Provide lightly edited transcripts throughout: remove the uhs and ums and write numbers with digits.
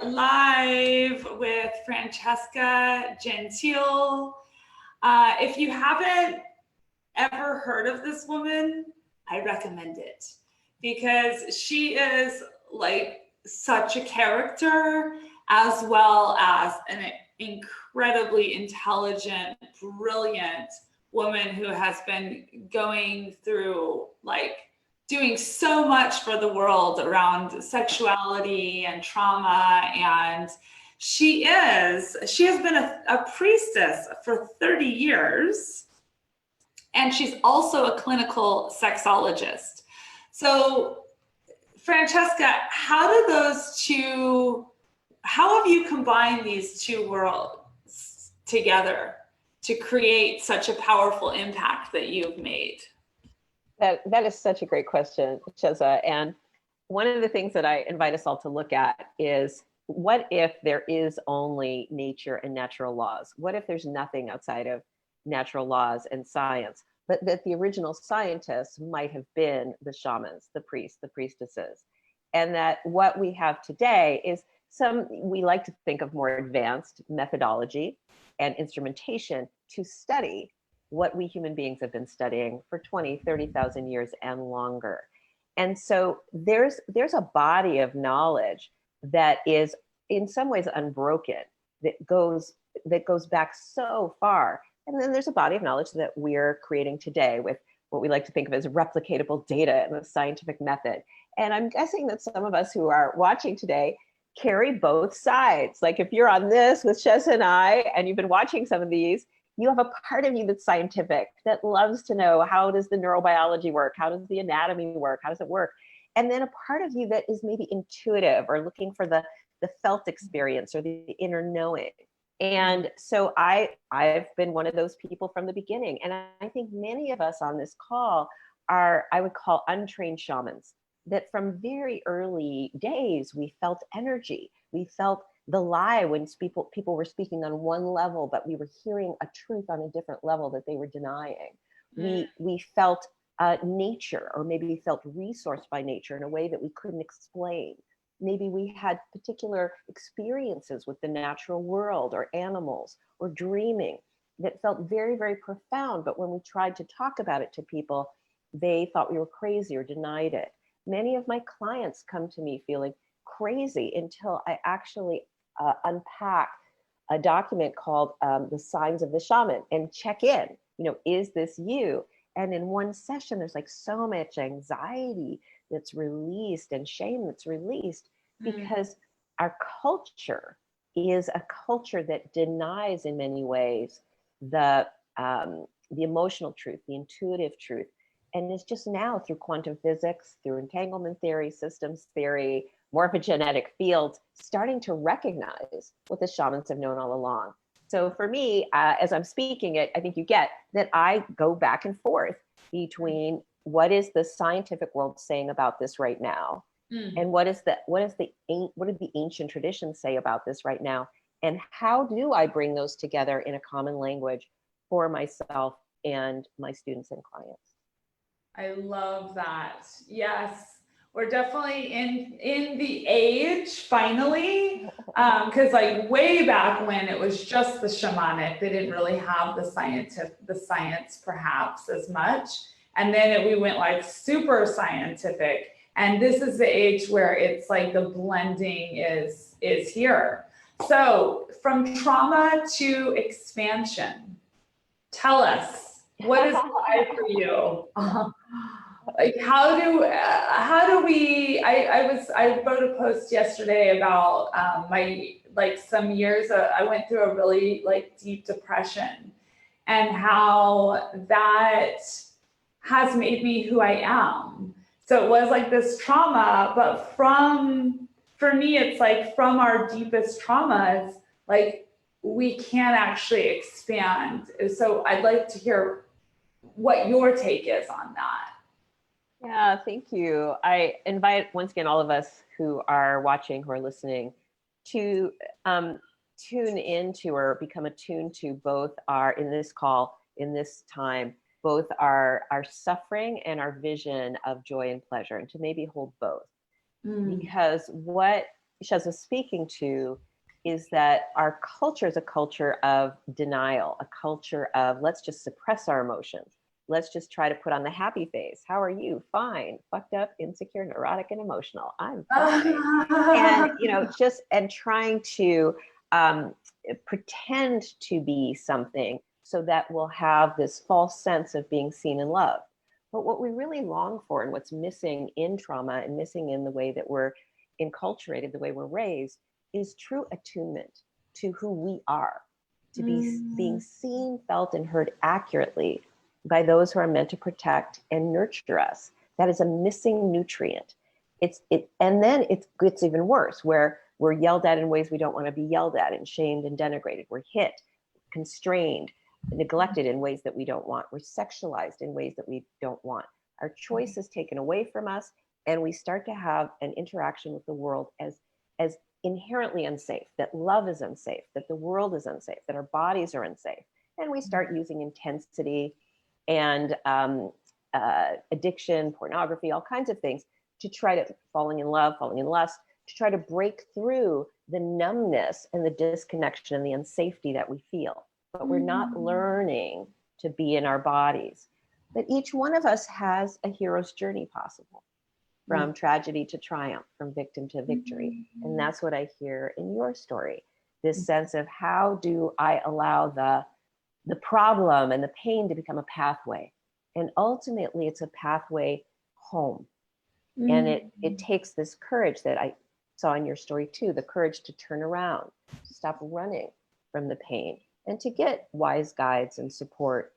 live with Francesca Gentille. If you haven't ever heard of this woman, I recommend it because she is like such a character as well as an incredibly intelligent, brilliant woman who has been going through like doing so much for the world around sexuality and trauma. And she has been a priestess for 30 years. And she's also a clinical sexologist. So Francesca, how have you combined these two worlds together to create such a powerful impact that you've made? That is such a great question, Shezza. And one of the things that I invite us all to look at is, what if there is only nature and natural laws? What if there's nothing outside of natural laws and science, but that the original scientists might have been the shamans, the priests, the priestesses, and that what we have today is we like to think of more advanced methodology and instrumentation to study what we human beings have been studying for 20, 30,000 years and longer. And so there's a body of knowledge that is in some ways unbroken, that goes back so far. And then there's a body of knowledge that we're creating today with what we like to think of as replicatable data and the scientific method. And I'm guessing that some of us who are watching today carry both sides. Like if you're on this with Shezza and I, and you've been watching some of these, you have a part of you that's scientific, that loves to know, how does the neurobiology work? How does the anatomy work? How does it work? And then a part of you that is maybe intuitive or looking for the felt experience or the inner knowing. And so I've been one of those people from the beginning. And I think many of us on this call are, I would call, untrained shamans, that from very early days, we felt energy. We felt the lie when people were speaking on one level, but we were hearing a truth on a different level that they were denying. We felt nature, or maybe we felt resourced by nature in a way that we couldn't explain. Maybe we had particular experiences with the natural world or animals or dreaming that felt very, very profound. But when we tried to talk about it to people, they thought we were crazy or denied it. Many of my clients come to me feeling crazy until I actually unpack a document called The Signs of the Shaman and check in, is this you? And in one session, there's like so much anxiety that's released and shame that's released, because our culture is a culture that denies in many ways the emotional truth, the intuitive truth. And it's just now through quantum physics, through entanglement theory, systems theory, morphogenetic fields, starting to recognize what the shamans have known all along. So for me, as I'm speaking it, I think you get that I go back and forth between what is the scientific world saying about this right now, and what do the ancient traditions say about this right now, and how do I bring those together in a common language for myself and my students and clients. I love that. Yes, we're definitely in the age finally, because like way back when it was just the shamanic, they didn't really have the science perhaps as much, and then we went like super scientific, and this is the age where it's like the blending is here. So from trauma to expansion, tell us. What is life for you? Like how do we? I wrote a post yesterday about some years I went through a really deep depression, and how that has made me who I am. So it was like this trauma, but for me it's like from our deepest traumas, like we can actually expand. So I'd like to hear what your take is on that. Yeah, thank you. I invite once again all of us who are watching, who are listening, to tune into or become attuned to both in this call, in this time, both our suffering and our vision of joy and pleasure, and to maybe hold both. Because what Shezza is speaking to is that our culture is a culture of denial, a culture of let's just suppress our emotions. Let's just try to put on the happy face. How are you? Fine. Fucked up, insecure, neurotic, and emotional. I'm fine. And, just, and trying to pretend to be something so that we'll have this false sense of being seen and loved. But what we really long for and what's missing in trauma and missing in the way that we're enculturated, the way we're raised, is true attunement to who we are, to be being seen, felt, and heard accurately by those who are meant to protect and nurture us. That is a missing nutrient. And then it gets even worse, where we're yelled at in ways we don't want to be yelled at, and shamed and denigrated. We're hit, constrained, neglected in ways that we don't want. We're sexualized in ways that we don't want. Our choice is taken away from us, and we start to have an interaction with the world as inherently unsafe, that love is unsafe, that the world is unsafe, that our bodies are unsafe. And we start using intensity and addiction, pornography, all kinds of things to try to falling in love, falling in lust, to try to break through the numbness and the disconnection and the unsafety that we feel. But we're not learning to be in our bodies. But each one of us has a hero's journey possible, from tragedy to triumph, from victim to victory. And that's what I hear in your story, this sense of how do I allow the problem and the pain to become a pathway. And ultimately it's a pathway home. And it takes this courage that I saw in your story too, the courage to turn around, to stop running from the pain, and to get wise guides and support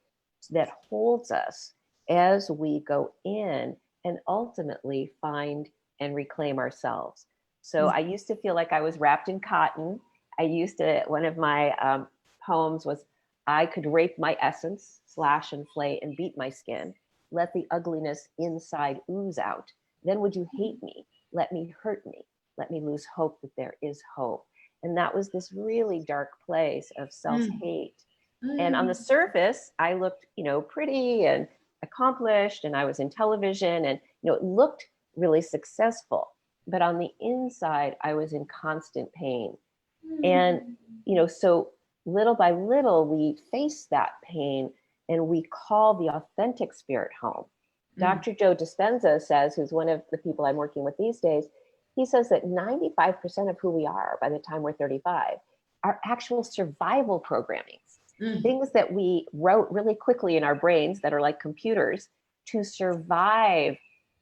that holds us as we go in and ultimately find and reclaim ourselves. So I used to feel like I was wrapped in cotton. One of my poems was, I could rape my essence, slash and flay and beat my skin, let the ugliness inside ooze out. Then would you hate me? Let me hurt me. Let me lose hope that there is hope. And that was this really dark place of self-hate. And on the surface, I looked, pretty and accomplished, and I was in television, and it looked really successful. But on the inside, I was in constant pain. And so little by little, we face that pain and we call the authentic spirit home. Dr. Joe Dispenza says, who's one of the people I'm working with these days, he says that 95% of who we are by the time we're 35 are actual survival programming. Things that we wrote really quickly in our brains that are like computers to survive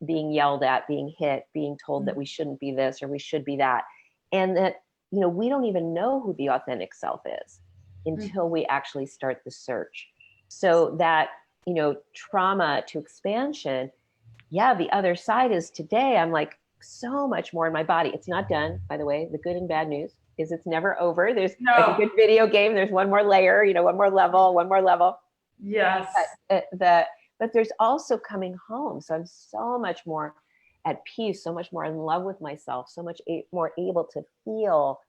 being yelled at, being hit, being told that we shouldn't be this or we should be that. And that, we don't even know who the authentic self is until we actually start the search. So that, trauma to expansion, the other side is today, I'm like so much more in my body. It's not done, by the way. The good and bad news is it's never over. There's like a good video game. There's one more layer, one more level. Yes. But there's also coming home. So I'm so much more at peace, so much more in love with myself, so much more able to feel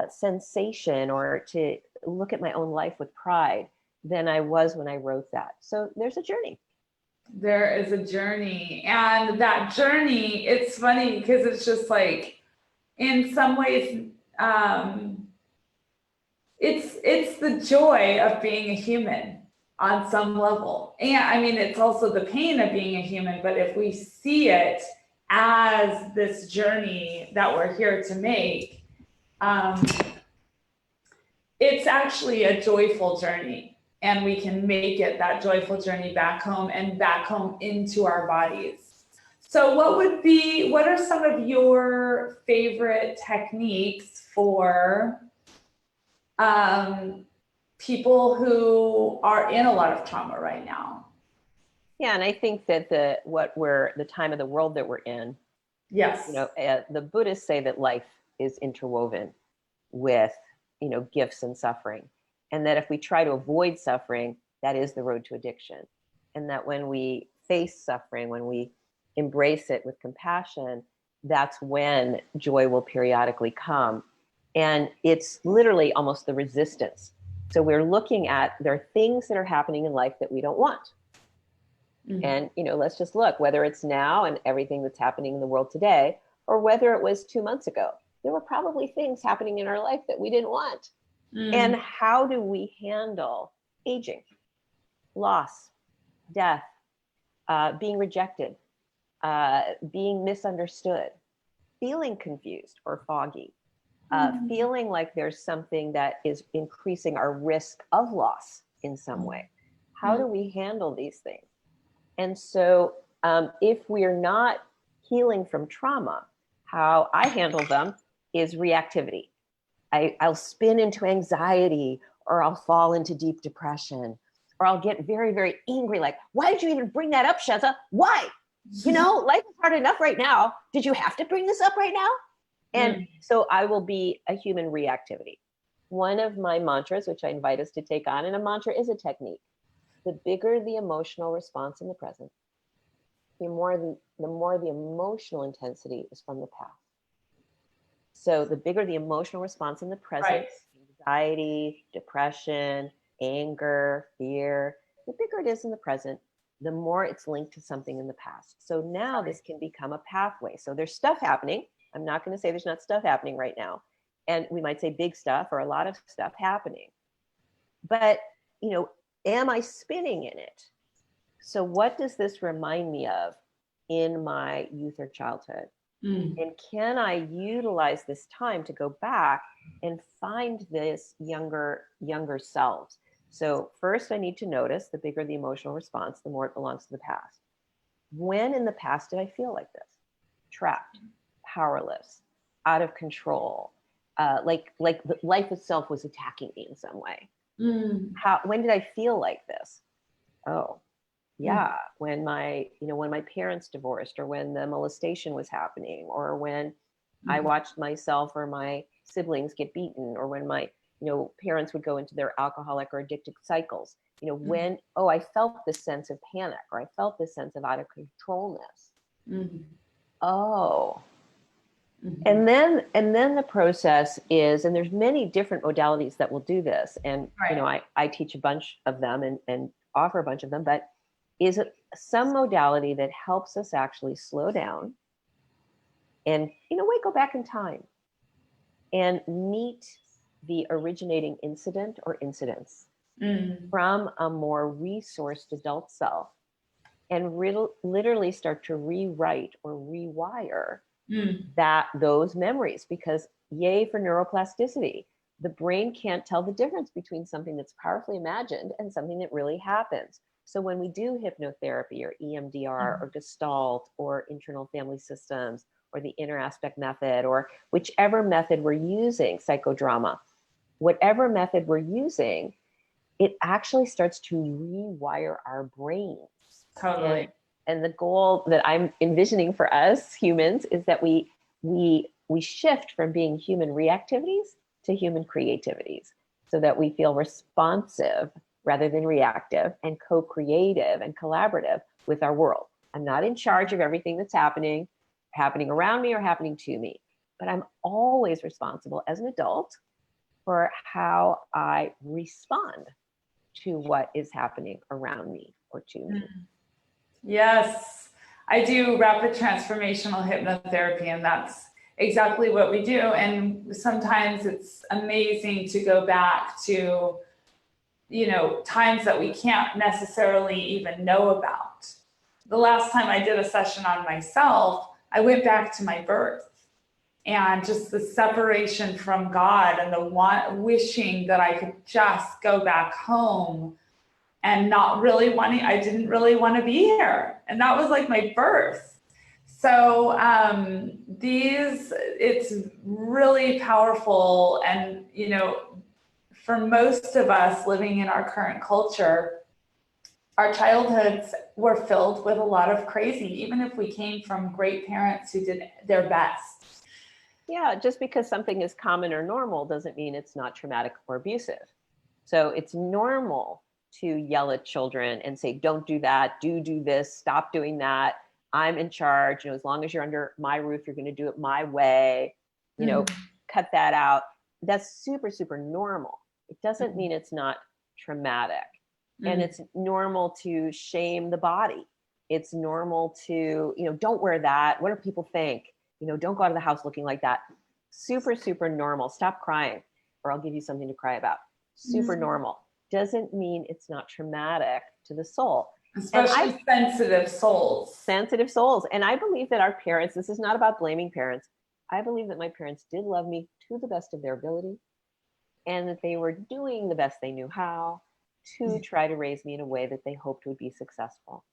sensation or to look at my own life with pride than I was when I wrote that. So there's a journey. There is a journey. And that journey, it's funny because it's just like, in some ways, it's the joy of being a human on some level. And I mean, it's also the pain of being a human, but if we see it as this journey that we're here to make, it's actually a joyful journey. And we can make it that joyful journey back home and back home into our bodies. So what are some of your favorite techniques for people who are in a lot of trauma right now? Yeah, and I think that the time of the world that we're in, yes, the Buddhists say that life is interwoven with, gifts and suffering. And that if we try to avoid suffering, that is the road to addiction. And that when we face suffering, when we embrace it with compassion, that's when joy will periodically come. And it's literally almost the resistance. So we're looking at, there are things that are happening in life that we don't want. And, let's just look, whether it's now and everything that's happening in the world today, or whether it was 2 months ago. there were probably things happening in our life that we didn't want. And how do we handle aging, loss, death, being rejected, being misunderstood, feeling confused or foggy, feeling like there's something that is increasing our risk of loss in some way? How do we handle these things? And so if we're not healing from trauma, how I handle them is reactivity. I'll spin into anxiety, or I'll fall into deep depression, or I'll get very, very angry. Like, why did you even bring that up, Shezza? Why? You know, life is hard enough right now. Did you have to bring this up right now? And so I will be a human reactivity. One of my mantras, which I invite us to take on, and a mantra is a technique. The bigger the emotional response in the present, the more the emotional intensity is from the past. So the bigger the emotional response in the present, anxiety, depression, anger, fear, the bigger it is in the present, the more it's linked to something in the past. So now this can become a pathway. So there's stuff happening. I'm not going to say there's not stuff happening right now. And we might say big stuff or a lot of stuff happening. But, you know, am I spinning in it? So what does this remind me of in my youth or childhood? And can I utilize this time to go back and find this younger selves? So first I need to notice, the bigger the emotional response, the more it belongs to the past. When in the past did I feel like this? Trapped, powerless, out of control, like life itself was attacking me in some way. When did I feel like this? Oh, yeah, when my parents divorced, or when the molestation was happening, or when I watched myself or my siblings get beaten, or when my, parents would go into their alcoholic or addictive cycles, when, I felt this sense of panic, or I felt this sense of out of controlness. And then the process is, and there's many different modalities that will do this. And, I teach a bunch of them and offer a bunch of them, but is it some modality that helps us actually slow down and, in a way, go back in time and meet the originating incident or incidents from a more resourced adult self, and literally start to rewrite or rewire those memories, because yay for neuroplasticity. The brain can't tell the difference between something that's powerfully imagined and something that really happens. So when we do hypnotherapy or EMDR or Gestalt or internal family systems or the inner aspect method, or whichever method we're using, psychodrama, whatever method we're using, it actually starts to rewire our brains. Totally. And the goal that I'm envisioning for us humans is that we shift from being human reactivities to human creativities, so that we feel responsive rather than reactive, and co-creative and collaborative with our world. I'm not in charge of everything that's happening around me or happening to me, but I'm always responsible as an adult for how I respond to what is happening around me or to me. Yes, I do rapid transformational hypnotherapy, and that's exactly what we do. And sometimes it's amazing to go back to, times that we can't necessarily even know about. The last time I did a session on myself, I went back to my birth, and just the separation from God, and the wishing that I could just go back home, and I didn't really want to be here. And that was like my birth. So it's really powerful. And, for most of us living in our current culture, our childhoods were filled with a lot of crazy, even if we came from great parents who did their best. Yeah, just because something is common or normal doesn't mean it's not traumatic or abusive. So it's normal to yell at children and say, don't do that, do this, stop doing that. I'm in charge. As long as you're under my roof, you're going to do it my way. Cut that out. That's super, super normal. It doesn't mean it's not traumatic. And it's normal to shame the body. It's normal to, don't wear that. What do people think? Don't go out of the house looking like that. Super, super normal. Stop crying, or I'll give you something to cry about. Super normal. Doesn't mean it's not traumatic to the soul. Especially sensitive souls. Sensitive souls. And I believe that our parents, this is not about blaming parents. I believe that my parents did love me to the best of their ability, and that they were doing the best they knew how to try to raise me in a way that they hoped would be successful.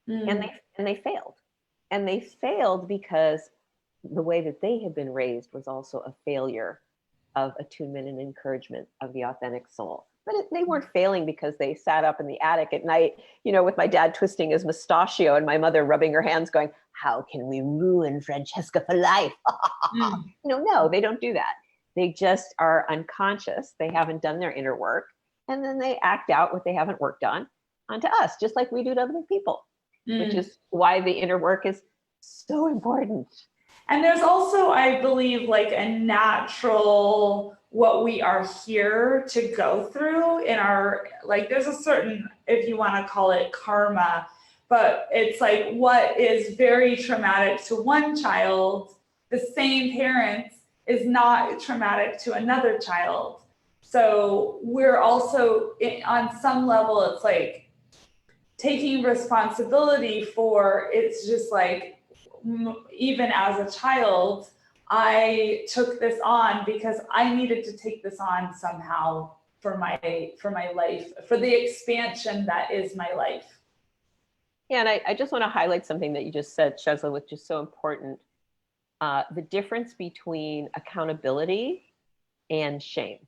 And they failed. And they failed because the way that they had been raised was also a failure of attunement and encouragement of the authentic soul. But they weren't failing because they sat up in the attic at night, with my dad twisting his mustachio and my mother rubbing her hands going, how can we ruin Francesca for life? No, they don't do that. They just are unconscious. They haven't done their inner work. And then they act out what they haven't worked on onto us, just like we do to other people, which is why the inner work is so important. And there's also, I believe, like a natural, what we are here to go through in our, like, there's a certain, if you want to call it karma, but it's like what is very traumatic to one child, the same parents is not traumatic to another child. So we're also, on some level, it's like taking responsibility for, it's just like, even as a child, I took this on because I needed to take this on somehow for my life, for the expansion that is my life. Yeah, and I just want to highlight something that you just said, Shezza, which is so important. The difference between accountability and shame,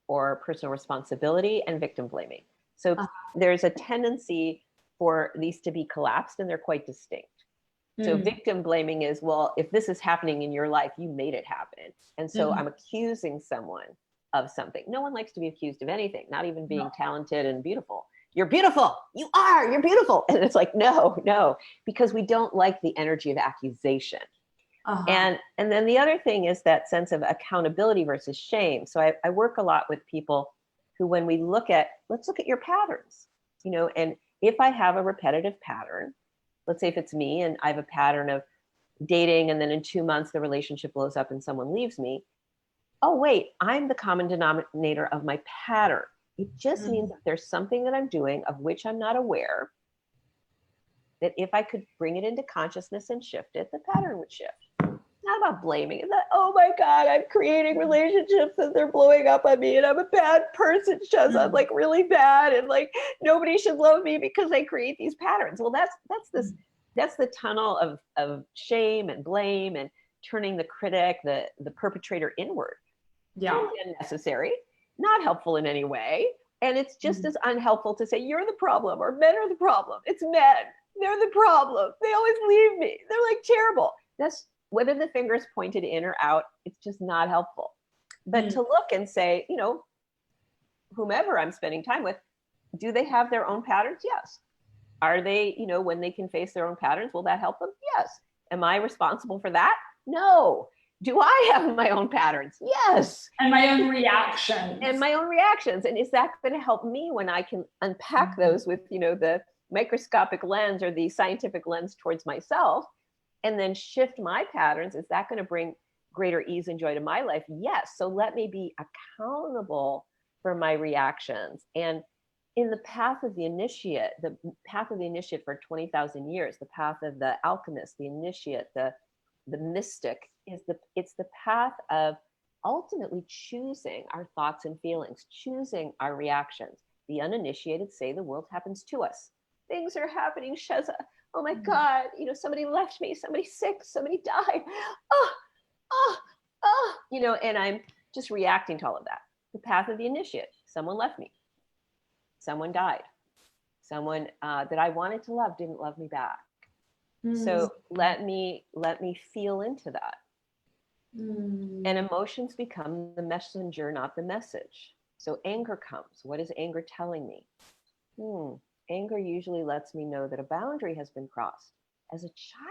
or personal responsibility and victim blaming. So there's a tendency for these to be collapsed, and they're quite distinct. So victim blaming is, well, if this is happening in your life, you made it happen. And so I'm accusing someone of something. No one likes to be accused of anything, not even being talented and beautiful. You're beautiful. You're beautiful. And it's like, no, because we don't like the energy of accusation. And then the other thing is that sense of accountability versus shame. So I work a lot with people who, when we let's look at your patterns, and if I have a repetitive pattern, let's say if it's me and I have a pattern of dating and then in 2 months the relationship blows up and someone leaves me. Oh, wait, I'm the common denominator of my pattern. It just means that there's something that I'm doing of which I'm not aware, that if I could bring it into consciousness and shift it, the pattern would shift. It's not about blaming. It's not, oh my God, I'm creating relationships and they're blowing up on me and I'm a bad person, Shezza. I'm like really bad, and like nobody should love me because I create these patterns. Well, that's the tunnel of shame and blame and turning the critic, the perpetrator inward. Yeah. Totally unnecessary, not helpful in any way. And it's just as unhelpful to say you're the problem or men are the problem. It's men. They're the problem. They always leave me. They're like terrible. That's whether the finger is pointed in or out, it's just not helpful. But to look and say, whomever I'm spending time with, do they have their own patterns? Yes. Are they, when they can face their own patterns, will that help them? Yes. Am I responsible for that? No. Do I have my own patterns? Yes. And my own reactions. And is that going to help me when I can unpack those with, the microscopic lens or the scientific lens towards myself, and then shift my patterns? Is that going to bring greater ease and joy to my life? Yes. So let me be accountable for my reactions. And in the path of the initiate for 20,000 years, the path of the alchemist, the initiate, the mystic, it's the path of ultimately choosing our thoughts and feelings, choosing our reactions. The uninitiated say the world happens to us. Things are happening, Shezza. Oh my God, somebody left me, somebody's sick, somebody died. And I'm just reacting to all of that. The path of the initiate, someone left me, someone died, someone that I wanted to love didn't love me back. So let me feel into that. And emotions become the messenger, not the message. So anger comes. What is anger telling me? Anger usually lets me know that a boundary has been crossed. As a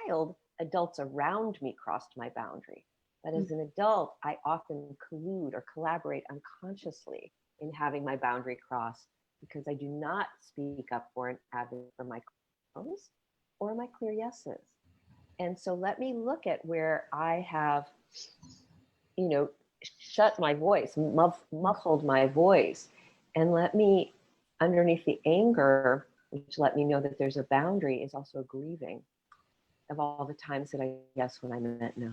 child, adults around me crossed my boundary. But as an adult, I often collude or collaborate unconsciously in having my boundary crossed because I do not speak up for and advocate for my no's or my clear yeses. And so let me look at where I have shut my voice, muffled my voice, and let me, underneath the anger, which let me know that there's a boundary, is also a grieving of all the times that I yes when I meant no.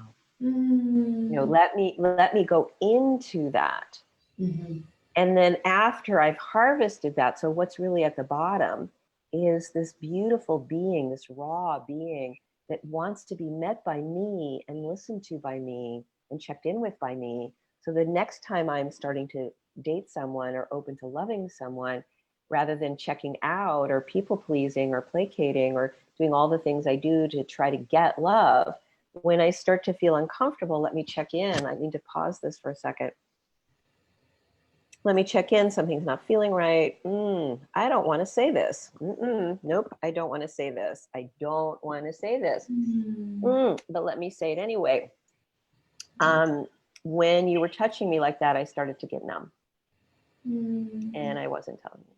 Let me go into that. Mm-hmm. And then after I've harvested that, so what's really at the bottom is this beautiful being, this raw being that wants to be met by me and listened to by me and checked in with by me. So the next time I'm starting to date someone or open to loving someone, rather than checking out or people pleasing or placating or doing all the things I do to try to get love, when I start to feel uncomfortable, let me check in. I need to pause this for a second. Let me check in. Something's not feeling right. I don't want to say this. Nope, I don't want to say this. I don't want to say this. But let me say it anyway. When you were touching me like that, I started to get numb. And I wasn't telling you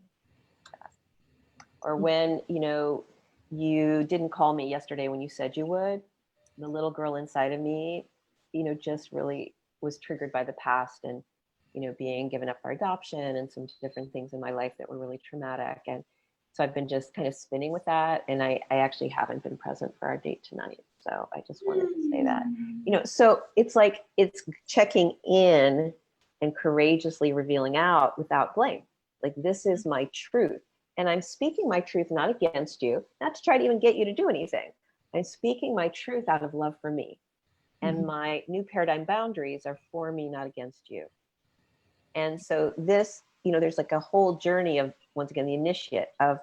that. Or when, you didn't call me yesterday when you said you would, the little girl inside of me, just really was triggered by the past and, being given up for adoption and some different things in my life that were really traumatic. And so I've been just kind of spinning with that. And I actually haven't been present for our date tonight. So I just wanted to say that, so it's like, it's checking in and courageously revealing out without blame. Like, this is my truth. And I'm speaking my truth, not against you, not to try to even get you to do anything. I'm speaking my truth out of love for me. And my new paradigm boundaries are for me, not against you. And so this, there's like a whole journey of, once again, the initiate of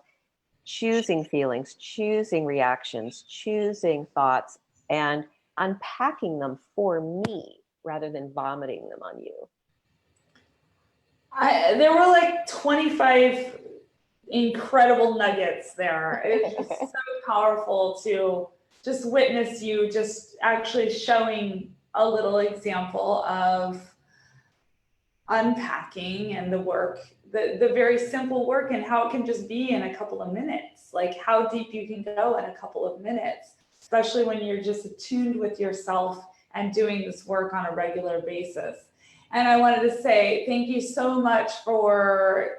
choosing feelings, choosing reactions, choosing thoughts, and unpacking them for me rather than vomiting them on you. There were like 25 incredible nuggets there. It's just so powerful to just witness you just actually showing a little example of unpacking and the work, the very simple work, and how it can just be in a couple of minutes, like how deep you can go in a couple of minutes, especially when you're just attuned with yourself and doing this work on a regular basis. And I wanted to say thank you so much for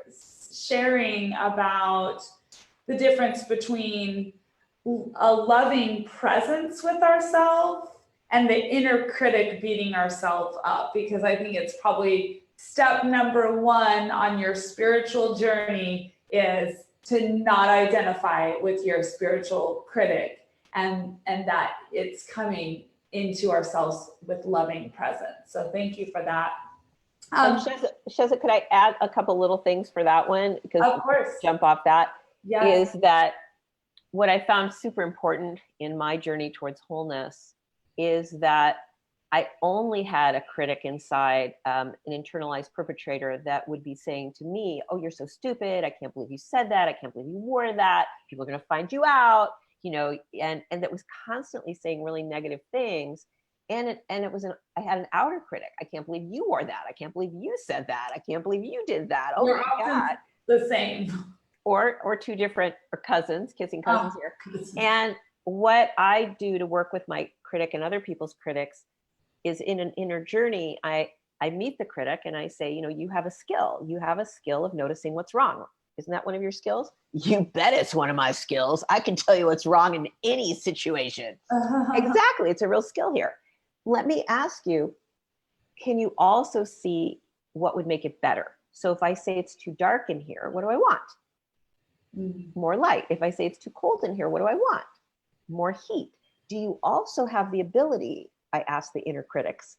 sharing about the difference between a loving presence with ourselves and the inner critic beating ourselves up, because I think it's probably step number one on your spiritual journey is to not identify with your spiritual critic, and that it's coming into ourselves with loving presence. So thank you for that. Shezza, could I add a couple little things for that one? Because of course, jump off that. Yes. Is that what I found super important in my journey towards wholeness is that I only had a critic inside, an internalized perpetrator that would be saying to me, oh, you're so stupid. I can't believe you said that. I can't believe you wore that. People are going to find you out, and that was constantly saying really negative things. And it was I had an outer critic. I can't believe you wore that. I can't believe you said that. I can't believe you did that. Oh You're my God. The same. Or two different, or cousins, kissing cousins here. Cousins. And what I do to work with my critic and other people's critics is in an inner journey, I meet the critic and I say, you have a skill. You have a skill of noticing what's wrong. Isn't that one of your skills? You bet it's one of my skills. I can tell you what's wrong in any situation. Exactly. It's a real skill here. Let me ask you, can you also see what would make it better? So if I say it's too dark in here, what do I want? More light. If I say it's too cold in here, what do I want? More heat. Do you also have the ability, I ask the inner critics,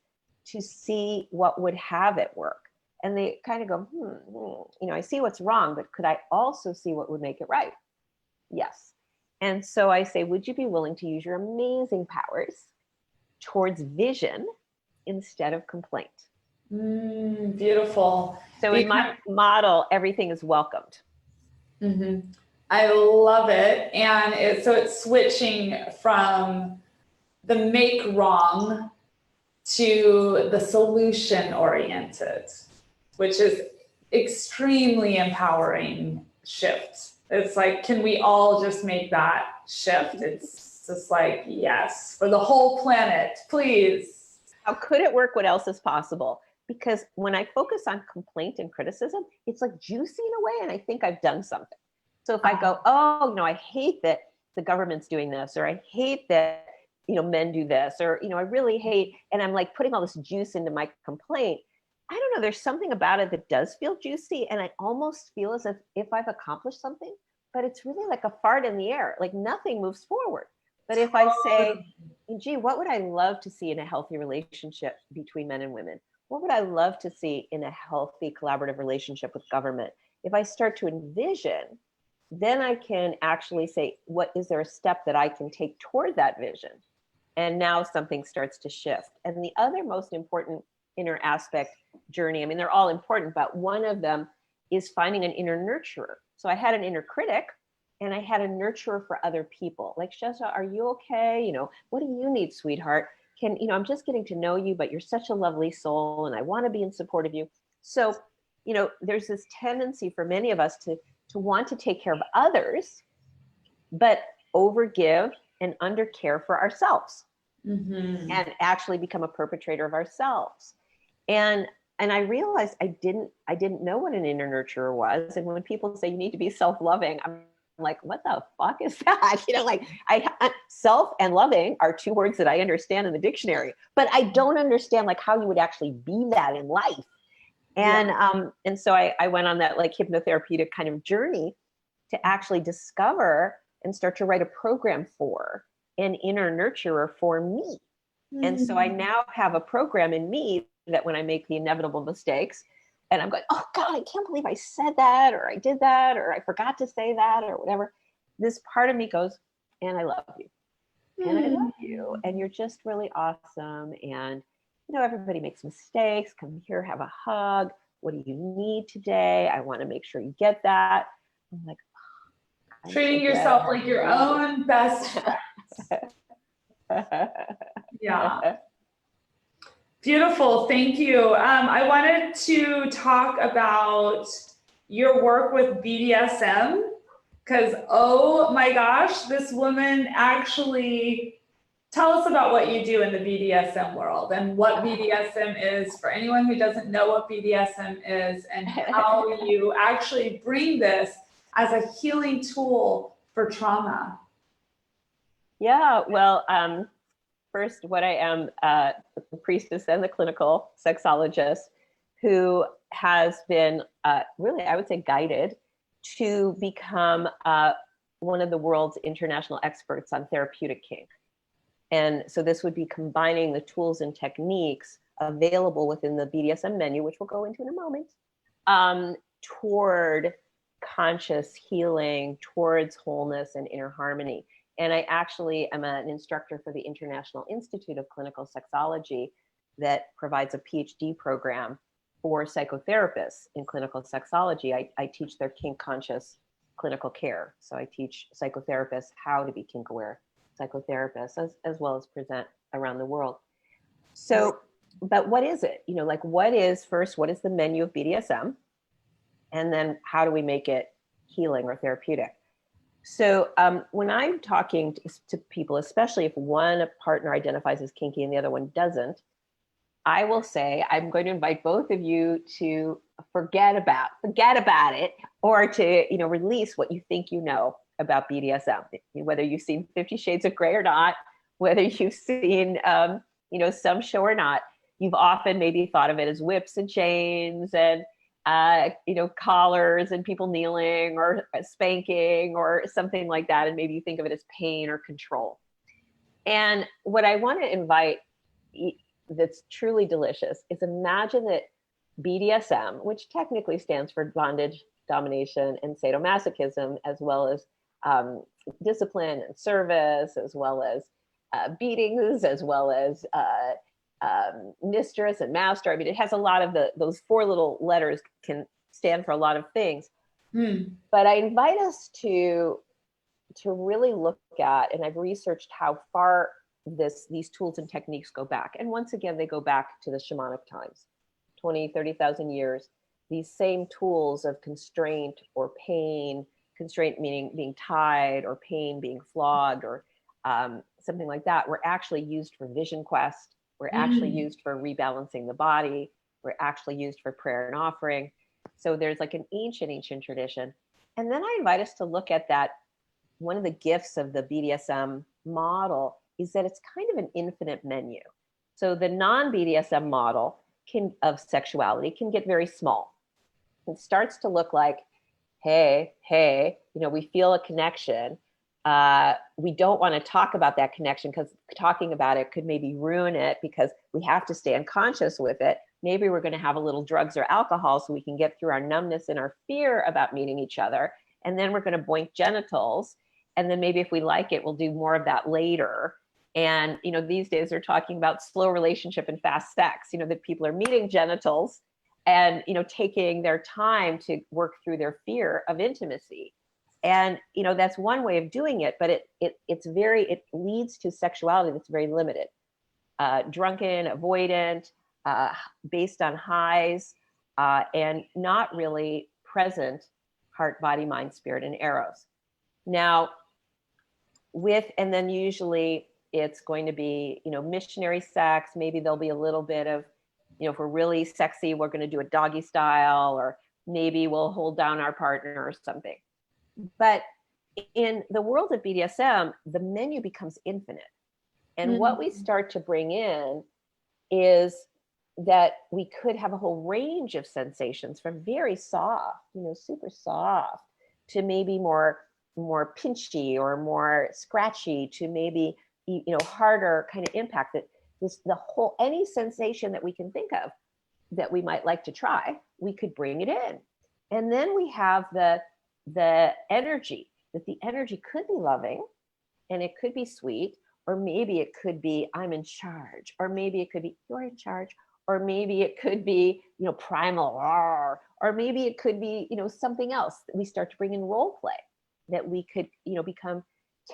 to see what would have it work? And they kind of go, I see what's wrong, but could I also see what would make it right? Yes. And so I say, would you be willing to use your amazing powers towards vision instead of complaint? Beautiful. So in my model, everything is welcomed. I love it. And it's switching from the make wrong to the solution oriented, which is extremely empowering shift. It's like, can we all just make that shift? It's just like, yes, for the whole planet, please. how could it work? What else is possible? Because when I focus on complaint and criticism, it's like juicy in a way, and I think I've done something. So if I go, oh, I hate that the government's doing this, or I hate that, men do this, or, I really hate, and I'm like putting all this juice into my complaint. I don't know, there's something about it that does feel juicy, and I almost feel as if I've accomplished something, but it's really like a fart in the air, like nothing moves forward. But if I say, gee, what would I love to see in a healthy relationship between men and women? What would I love to see in a healthy collaborative relationship with government? If I start to envision, then I can actually say, what is there a step that I can take toward that vision? And now something starts to shift. And the other most important inner aspect journey, I mean, they're all important, but one of them is finding an inner nurturer. So I had an inner critic, and I had a nurturer for other people. Like, Shezza, are you okay? What do you need, sweetheart? I'm just getting to know you, but you're such a lovely soul, and I want to be in support of you. So, there's this tendency for many of us to want to take care of others, but overgive and undercare for ourselves, and actually become a perpetrator of ourselves. And I realized I didn't know what an inner nurturer was. And when people say you need to be self-loving, I'm like, what the fuck is that? Self and loving are two words that I understand in the dictionary, but I don't understand like how you would actually be that in life. And so I went on that like hypnotherapeutic kind of journey to actually discover and start to write a program for an inner nurturer for me. And so I now have a program in me that when I make the inevitable mistakes and I'm going, oh God, I can't believe I said that, or I did that, or I forgot to say that, or whatever, this part of me goes, and I love you. And I love you. And you're just really awesome. And, everybody makes mistakes. Come here, have a hug. What do you need today? I want to make sure you get that. I'm like, treating yourself like your own best friend. Yeah. Beautiful. Thank you. I wanted to talk about your work with BDSM because, oh my gosh, this woman actually, tell us about what you do in the BDSM world and what BDSM is for anyone who doesn't know what BDSM is, and how you actually bring this as a healing tool for trauma. Yeah, well, first, what I am, the priestess and the clinical sexologist who has been really, I would say, guided to become one of the world's international experts on therapeutic kink. And so this would be combining the tools and techniques available within the BDSM menu, which we'll go into in a moment, toward conscious healing, towards wholeness and inner harmony. And I actually am an instructor for the International Institute of Clinical Sexology that provides a PhD program for psychotherapists in clinical sexology. I teach their kink conscious clinical care. So I teach psychotherapists how to be kink aware psychotherapists as well as present around the world. So, but what is it? What is the menu of BDSM? And then how do we make it healing or therapeutic? So when I'm talking to people, especially if one partner identifies as kinky and the other one doesn't, I will say, I'm going to invite both of you to forget about it, or to, release what you think you know about BDSM, whether you've seen 50 Shades of Grey or not, whether you've seen, some show or not. You've often maybe thought of it as whips and chains and collars and people kneeling or spanking or something like that. And maybe you think of it as pain or control. And what I want to invite that's truly delicious is imagine that BDSM, which technically stands for bondage, domination, and sadomasochism, as well as discipline and service, as well as beatings, as well as mistress and master. I mean, it has a lot of those four little letters can stand for a lot of things. But I invite us to really look at, and I've researched how far these tools and techniques go back. And once again, they go back to the shamanic times, 20, 30,000 years. These same tools of constraint or pain, constraint meaning being tied, or pain being flogged, or something like that, were actually used for vision quest, We're actually used for rebalancing the body. We're actually used for prayer and offering. So there's like an ancient tradition. And then I invite us to look at that. One of the gifts of the BDSM model is that it's kind of an infinite menu. So the non-BDSM model of sexuality can get very small. It starts to look like, hey, we feel a connection. We don't want to talk about that connection because talking about it could maybe ruin it because we have to stay unconscious with it. Maybe we're going to have a little drugs or alcohol so we can get through our numbness and our fear about meeting each other. And then we're going to boink genitals. And then maybe if we like it, we'll do more of that later. And, these days they're talking about slow relationship and fast sex, that people are meeting genitals and, taking their time to work through their fear of intimacy. And, that's one way of doing it, but it leads to sexuality that's very limited, drunken, avoidant, based on highs, and not really present heart, body, mind, spirit, and eros. Now, and then usually it's going to be, missionary sex. Maybe there'll be a little bit of, if we're really sexy, we're going to do a doggy style, or maybe we'll hold down our partner or something. But in the world of BDSM, the menu becomes infinite. And what we start to bring in is that we could have a whole range of sensations from very soft, super soft, to maybe more pinchy or more scratchy, to maybe, harder kind of impact. That any sensation that we can think of that we might like to try, we could bring it in. And then we have the energy, that the energy could be loving, and it could be sweet, or maybe it could be I'm in charge, or maybe it could be you're in charge, or maybe it could be primal, or maybe it could be something else. That we start to bring in role play, that we could become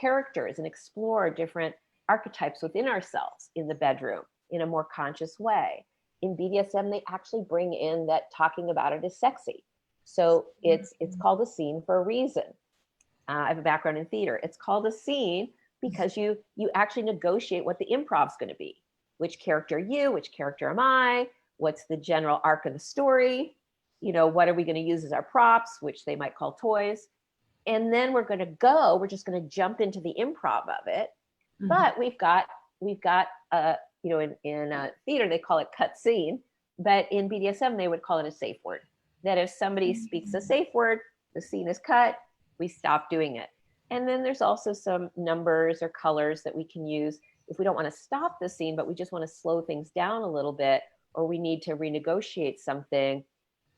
characters and explore different archetypes within ourselves in the bedroom in a more conscious way. In BDSM, they actually bring in that talking about it is sexy. So it's called a scene for a reason. I have a background in theater. It's called a scene because you actually negotiate what the improv is going to be. Which character are you? Which character am I? What's the general arc of the story? What are we going to use as our props, which they might call toys? And then we're just going to jump into the improv of it. Mm-hmm. But we've got in theater, they call it cut scene, but in BDSM, they would call it a safe word. That if somebody speaks a safe word, the scene is cut, we stop doing it. And then there's also some numbers or colors that we can use if we don't want to stop the scene, but we just want to slow things down a little bit, or we need to renegotiate something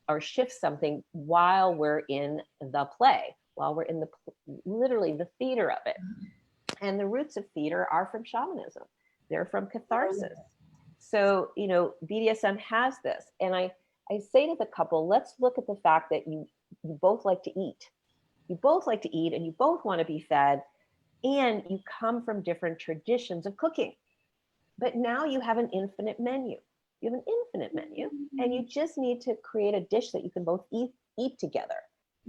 or shift something while we're in the play, while we're in literally the theater of it. And the roots of theater are from shamanism. They're from catharsis. So, BDSM has this. And I say to the couple, let's look at the fact that you both like to eat. You both like to eat and you both want to be fed, and you come from different traditions of cooking. But now you have an infinite menu. You have an infinite menu, and you just need to create a dish that you can both eat together.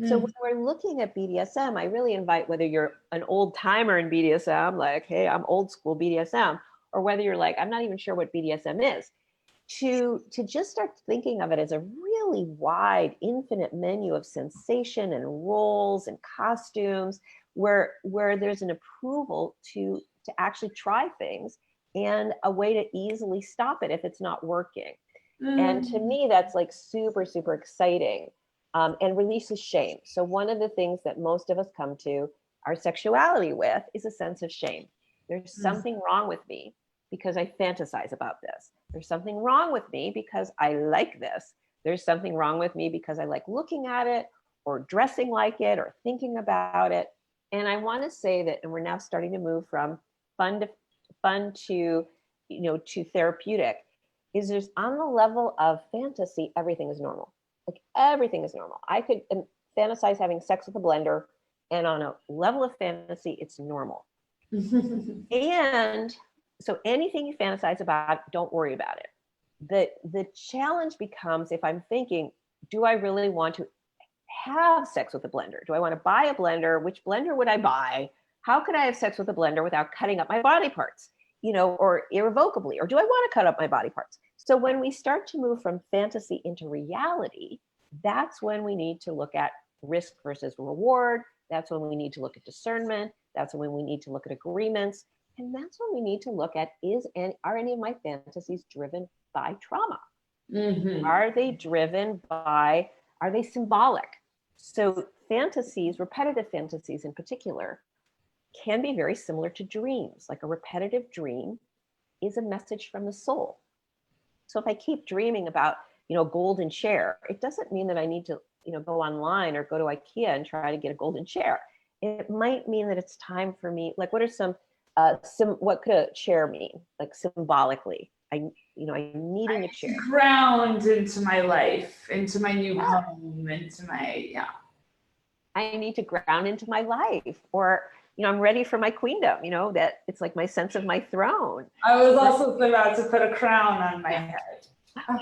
So when we're looking at BDSM, I really invite, whether you're an old timer in BDSM, like, hey, I'm old school BDSM, or whether you're like, I'm not even sure what BDSM is, to just start thinking of it as a really wide, infinite menu of sensation and roles and costumes, where there's an approval to actually try things and a way to easily stop it if it's not working. And to me, that's like super, super exciting. And releases shame. So one of the things that most of us come to our sexuality with is a sense of shame. There's something wrong with me because I fantasize about this. There's something wrong with me because I like this. There's something wrong with me because I like looking at it or dressing like it or thinking about it. And I want to say that, and we're now starting to move from fun to to therapeutic, is there's on the level of fantasy, everything is normal. Like everything is normal. I could fantasize having sex with a blender, and on a level of fantasy, it's normal. And so anything you fantasize about, don't worry about it. The challenge becomes, if I'm thinking, do I really want to have sex with a blender? Do I want to buy a blender? Which blender would I buy? How could I have sex with a blender without cutting up my body parts? or irrevocably, or do I want to cut up my body parts? So when we start to move from fantasy into reality, that's when we need to look at risk versus reward. That's when we need to look at discernment. That's when we need to look at agreements. And that's when we need to look at, are any of my fantasies driven by trauma? Mm-hmm. Are they symbolic? So fantasies, repetitive fantasies in particular, can be very similar to dreams. Like a repetitive dream is a message from the soul. So if I keep dreaming about, a golden chair, it doesn't mean that I need to, go online or go to IKEA and try to get a golden chair. It might mean that it's time for me. Like, what are what could a chair mean? Like symbolically, I'm needing a chair. Ground into my life, into my new home, into my, I need to ground into my life, or, I'm ready for my queendom, that it's like my sense of my throne. I was also about to put a crown on my head.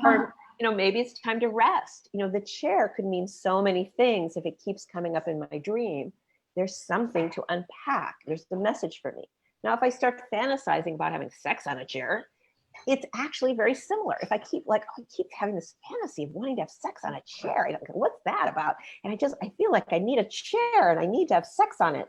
Or, maybe it's time to rest. The chair could mean so many things. If it keeps coming up in my dream, there's something to unpack. There's the message for me. Now, if I start fantasizing about having sex on a chair, it's actually very similar. If I keep having this fantasy of wanting to have sex on a chair, what's that about? And I feel like I need a chair and I need to have sex on it.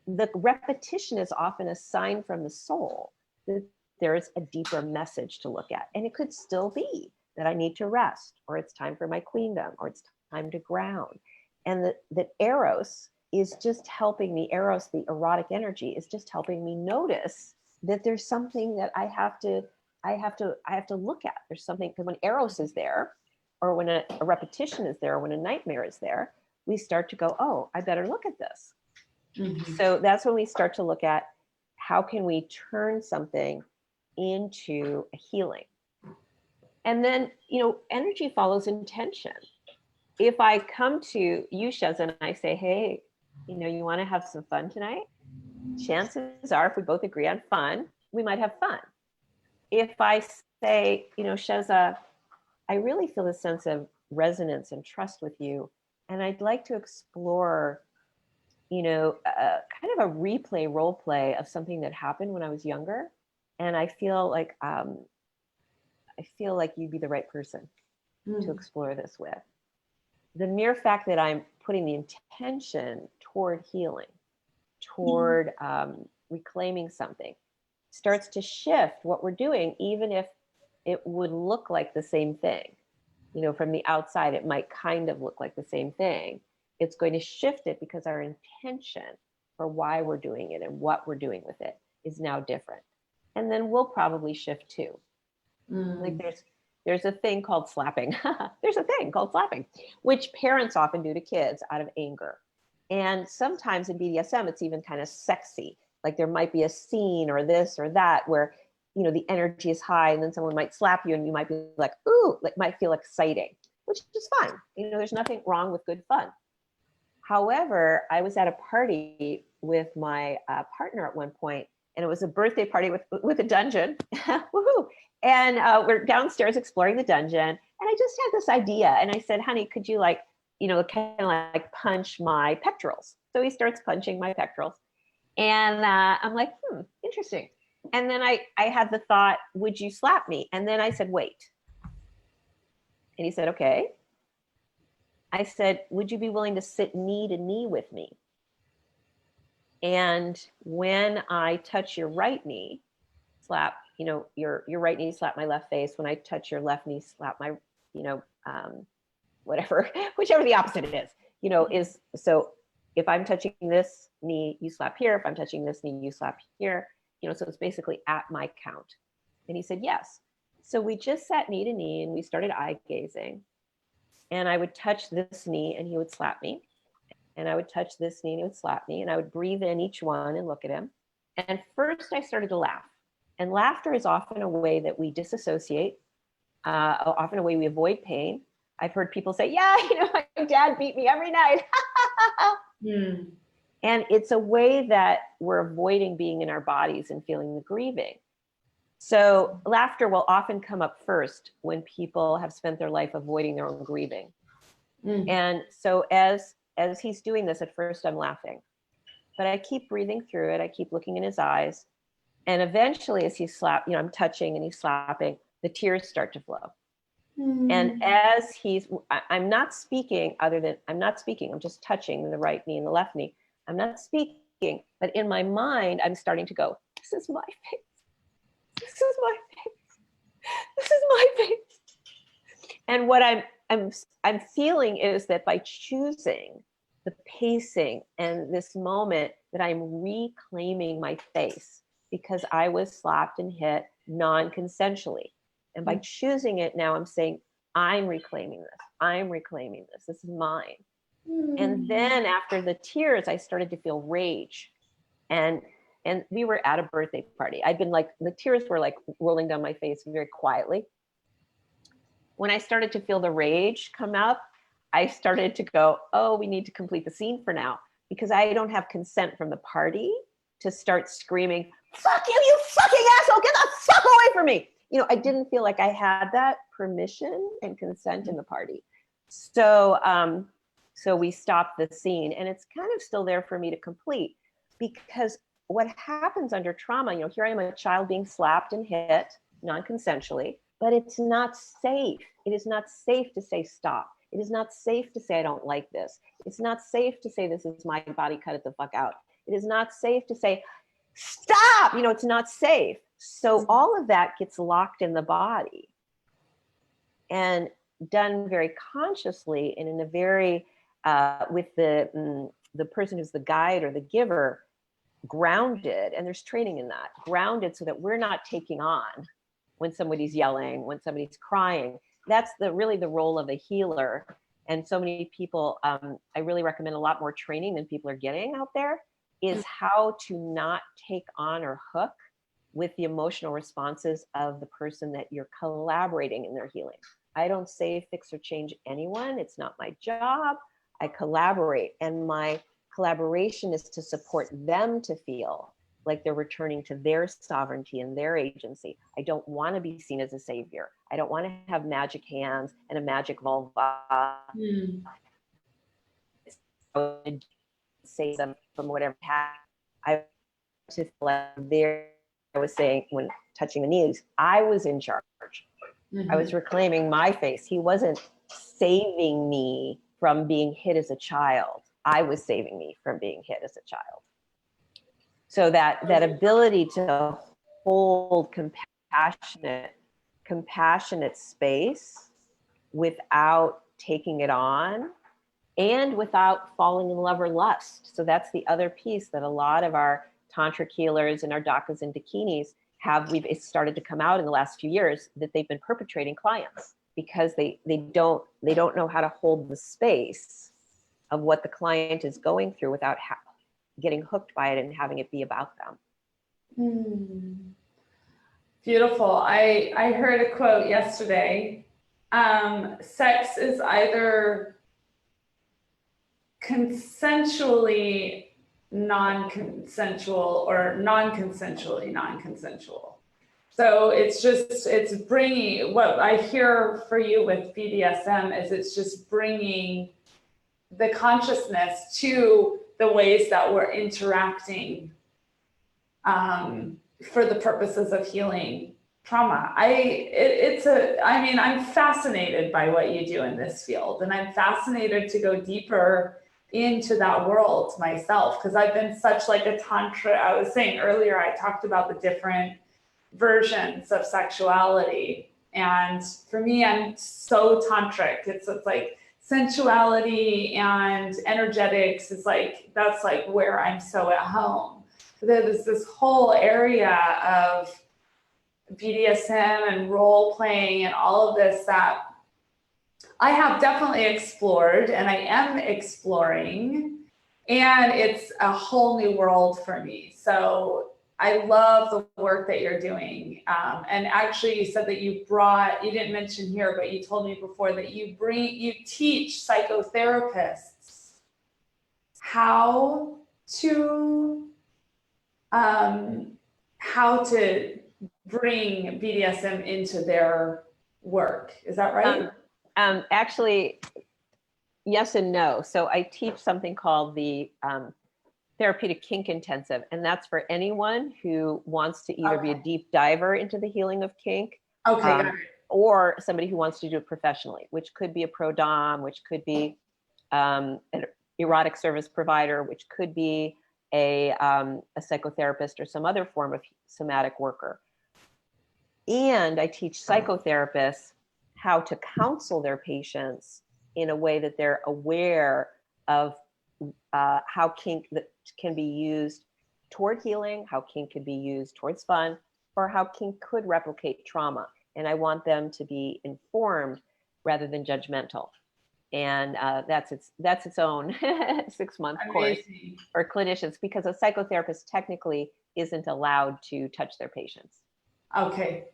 The repetition is often a sign from the soul that there is a deeper message to look at. And it could still be that I need to rest, or it's time for my queendom, or it's time to ground. And that Eros is just helping me, the erotic energy, is just helping me notice that there's something that I have to look at. There's something, because when Eros is there, or when a repetition is there, or when a nightmare is there, we start to go, oh, I better look at this. Mm-hmm. So that's when we start to look at how can we turn something into a healing. And then, energy follows intention. If I come to you, Shezza, and I say, hey, you want to have some fun tonight? Chances are, if we both agree on fun, we might have fun. If I say, Shezza, I really feel a sense of resonance and trust with you, and I'd like to explore, kind of a role play of something that happened when I was younger, and I feel like you'd be the right person to explore this with. The mere fact that I'm putting the intention toward healing, toward reclaiming something, starts to shift what we're doing, even if it would look like the same thing. From the outside, it might kind of look like the same thing. It's going to shift it because our intention for why we're doing it and what we're doing with it is now different. And then we'll probably shift too. Like there's a thing called slapping. There's a thing called slapping, which parents often do to kids out of anger. And sometimes in BDSM, it's even kind of sexy. Like there might be a scene or this or that where, the energy is high, and then someone might slap you and you might be like, ooh, like might feel exciting, which is fine. There's nothing wrong with good fun. However, I was at a party with my partner at one point, and it was a birthday party with a dungeon. Woohoo! And we're downstairs exploring the dungeon, and I just had this idea, and I said, honey, could you kind of like punch my pectorals? So he starts punching my pectorals, and I'm like, interesting. And then I had the thought, would you slap me? And then I said, wait. And he said, okay. I said, would you be willing to sit knee to knee with me? And when I touch your right knee, slap, your right knee, slap my left face. When I touch your left knee, slap my, whatever, whichever the opposite it is, so if I'm touching this knee, you slap here. If I'm touching this knee, you slap here, so it's basically at my count. And he said, yes. So we just sat knee to knee and we started eye gazing, and I would touch this knee and he would slap me. And I would touch this knee and he would slap me, and I would breathe in each one and look at him. And first I started to laugh. And laughter is often a way that we disassociate, often a way we avoid pain. I've heard people say, yeah, my dad beat me every night. And it's a way that we're avoiding being in our bodies and feeling the grieving. So laughter will often come up first when people have spent their life avoiding their own grieving. And so as he's doing this, at first I'm laughing, but I keep breathing through it. I keep looking in his eyes. And eventually, as he slapped, you know, I'm touching and he's slapping, the tears start to flow. And as I'm not speaking, I'm just touching the right knee and the left knee. I'm not speaking, but in my mind, I'm starting to go, this is my face. This is my face. This is my face. And what I'm feeling is that by choosing the pacing and this moment, that I'm reclaiming my face, because I was slapped and hit non-consensually. And by choosing it now, I'm saying, I'm reclaiming this. I'm reclaiming this. This is mine. And then after the tears, I started to feel rage. And we were at a birthday party. I'd been like, the tears were like rolling down my face very quietly. When I started to feel the rage come up, I started to go, oh, we need to complete the scene for now, because I don't have consent from the party to start screaming, fuck you, you fucking asshole, get the fuck away from me. You know, I didn't feel like I had that permission and consent in the party. So, so we stopped the scene, and it's kind of still there for me to complete, because what happens under trauma, you know, here I am, a child being slapped and hit non-consensually, but it's not safe. It is not safe to say stop. It is not safe to say, I don't like this. It's not safe to say, this is my body, cut it the fuck out. It is not safe to say, stop, you know, it's not safe. So all of that gets locked in the body, and done very consciously and in a very, with the person who's the guide or the giver, grounded, and there's training in that, grounded, so that we're not taking on when somebody's yelling, when somebody's crying. That's really the role of a healer. And so many people, I really recommend a lot more training than people are getting out there, is how to not take on or hook with the emotional responses of the person that you're collaborating in their healing. I don't say fix or change anyone. It's not my job. I collaborate, and my collaboration is to support them to feel like they're returning to their sovereignty and their agency. I don't want to be seen as a savior. I don't want to have magic hands and a magic vulva. Save them from whatever happened. I to feel like there. I was saying, when touching the knees, I was in charge. I was reclaiming my face. He wasn't saving me from being hit as a child. I was saving me from being hit as a child. So that ability to hold compassionate space without taking it on, and without falling in love or lust. So that's the other piece that a lot of our tantric healers and our dakas and dakinis have. It's started to come out in the last few years that they've been perpetrating clients, because they don't know how to hold the space of what the client is going through without getting hooked by it and having it be about them. Beautiful. I heard a quote yesterday. Sex is either consensually non-consensual or non-consensually non-consensual. So it's bringing, what I hear for you with BDSM is it's just bringing the consciousness to the ways that we're interacting for the purposes of healing trauma. I'm fascinated by what you do in this field, and I'm fascinated to go deeper into that world myself, because I've been such like a tantra. I was saying earlier, I talked about the different versions of sexuality, and for me, I'm so tantric. It's like sensuality and energetics is like, that's like where I'm so at home. There's this whole area of BDSM and role playing and all of this that I have definitely explored, and I am exploring, and it's a whole new world for me. So I love the work that you're doing. And actually you said that you didn't mention here, but you told me before that you teach psychotherapists how to bring BDSM into their work. Is that right? Actually, yes and no. So I teach something called the therapeutic kink intensive. And that's for anyone who wants to either be a deep diver into the healing of kink, Okay, got it. or somebody who wants to do it professionally, which could be a pro dom, which could be an erotic service provider, which could be a psychotherapist or some other form of somatic worker. And I teach psychotherapists how to counsel their patients in a way that they're aware of how kink can be used toward healing, how kink can be used towards fun, or how kink could replicate trauma. And I want them to be informed rather than judgmental. And that's its own 6-month course for clinicians, because a psychotherapist technically isn't allowed to touch their patients. Okay,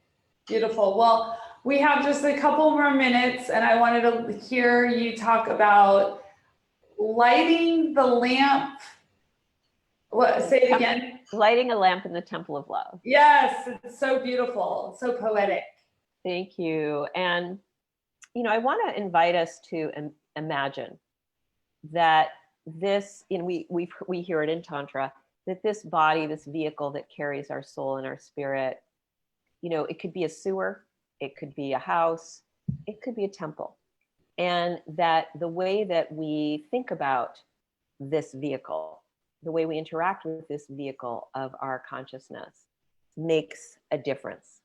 beautiful. Well, we have just a couple more minutes, and I wanted to hear you talk about lighting the lamp. What? Say it again. Lighting a lamp in the temple of love. Yes, it's so beautiful, so poetic. Thank you. And I want to invite us to imagine that this, we hear it in Tantra, that this body, this vehicle that carries our soul and our spirit, it could be a sewer, it could be a house, it could be a temple. And that the way that we think about this vehicle, the way we interact with this vehicle of our consciousness makes a difference.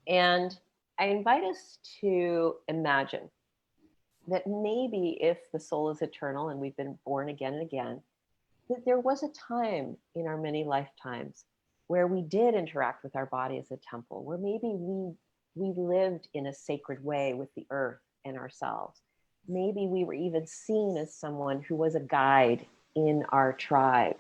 And I invite us to imagine that maybe if the soul is eternal and we've been born again and again, that there was a time in our many lifetimes where we did interact with our body as a temple, where maybe we lived in a sacred way with the earth and ourselves. Maybe we were even seen as someone who was a guide in our tribe.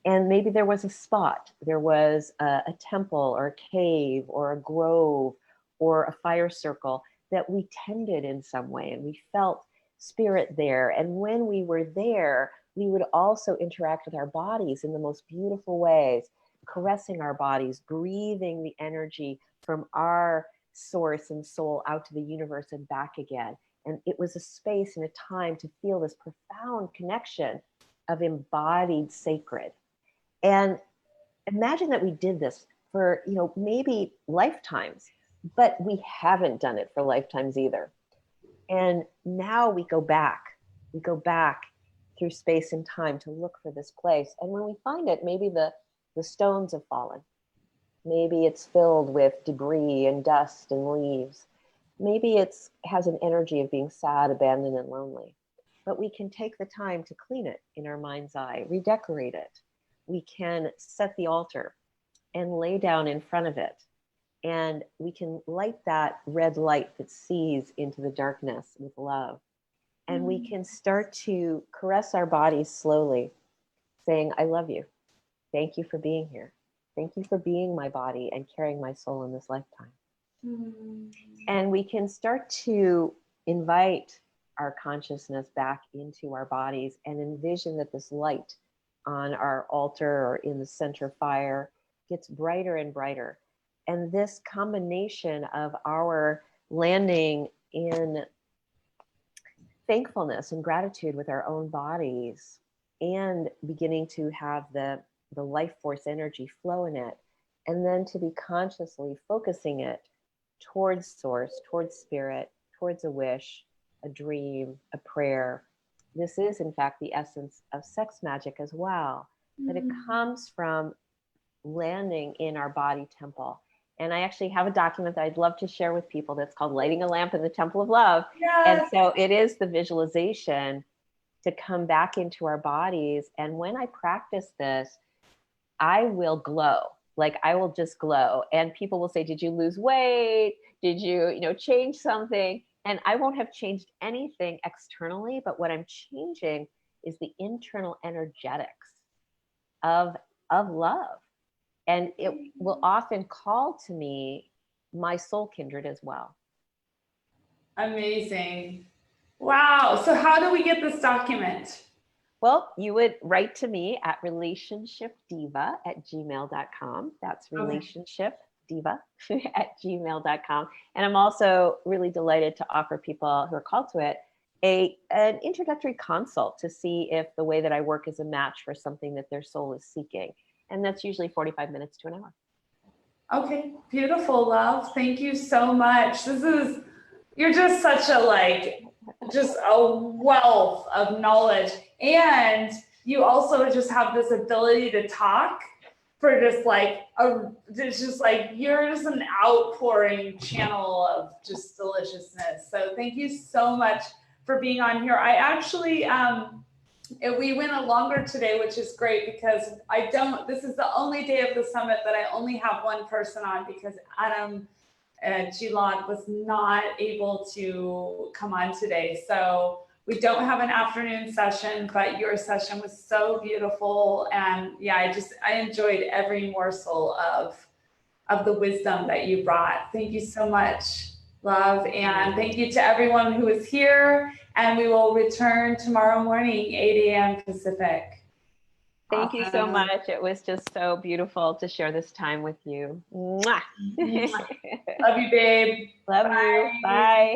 And maybe there was a spot, there was a temple or a cave or a grove or a fire circle that we tended in some way, and we felt spirit there. And when we were there, we would also interact with our bodies in the most beautiful ways, caressing our bodies, breathing the energy from our source and soul out to the universe and back again. And it was a space and a time to feel this profound connection of embodied sacred. And imagine that we did this for, maybe lifetimes, but we haven't done it for lifetimes either. And now we go back through space and time to look for this place. And when we find it, maybe the stones have fallen. Maybe it's filled with debris and dust and leaves. Maybe it has an energy of being sad, abandoned, and lonely. But we can take the time to clean it in our mind's eye, redecorate it. We can set the altar and lay down in front of it. And we can light that red light that sees into the darkness with love. And we can start to caress our bodies slowly, saying, I love you. Thank you for being here. Thank you for being my body and carrying my soul in this lifetime. And we can start to invite our consciousness back into our bodies and envision that this light on our altar or in the center fire gets brighter and brighter. And this combination of our landing in thankfulness and gratitude with our own bodies and beginning to have the life force energy flow in it, and then to be consciously focusing it towards source, towards spirit, towards a wish, a dream, a prayer. This is, in fact, the essence of sex magic as well, that it comes from landing in our body temple. And I actually have a document that I'd love to share with people that's called Lighting a Lamp in the Temple of Love. Yes. And so it is the visualization to come back into our bodies. And when I practice this, I will glow. Like I will just glow. And people will say, did you lose weight? Did you, change something? And I won't have changed anything externally, but what I'm changing is the internal energetics of love. And it will often call to me my soul kindred as well. Amazing. Wow. So how do we get this document? Well, you would write to me at relationshipdiva@gmail.com. That's relationshipdiva@gmail.com. And I'm also really delighted to offer people who are called to it an introductory consult to see if the way that I work is a match for something that their soul is seeking. And that's usually 45 minutes to an hour. Okay, beautiful, love. Thank you so much. You're just such just a wealth of knowledge. And you also just have this ability to talk for you're just an outpouring channel of just deliciousness. So thank you so much for being on here. I actually, we went a longer today, which is great because this is the only day of the summit that I only have one person on because Adam Gilad was not able to come on today. So we don't have an afternoon session, but your session was so beautiful. And yeah, I enjoyed every morsel of the wisdom that you brought. Thank you so much, love. And thank you to everyone who is here. And we will return tomorrow morning, 8 a.m. Pacific. Thank you so much. It was just so beautiful to share this time with you. Mwah. Love you, babe. Love you. Bye.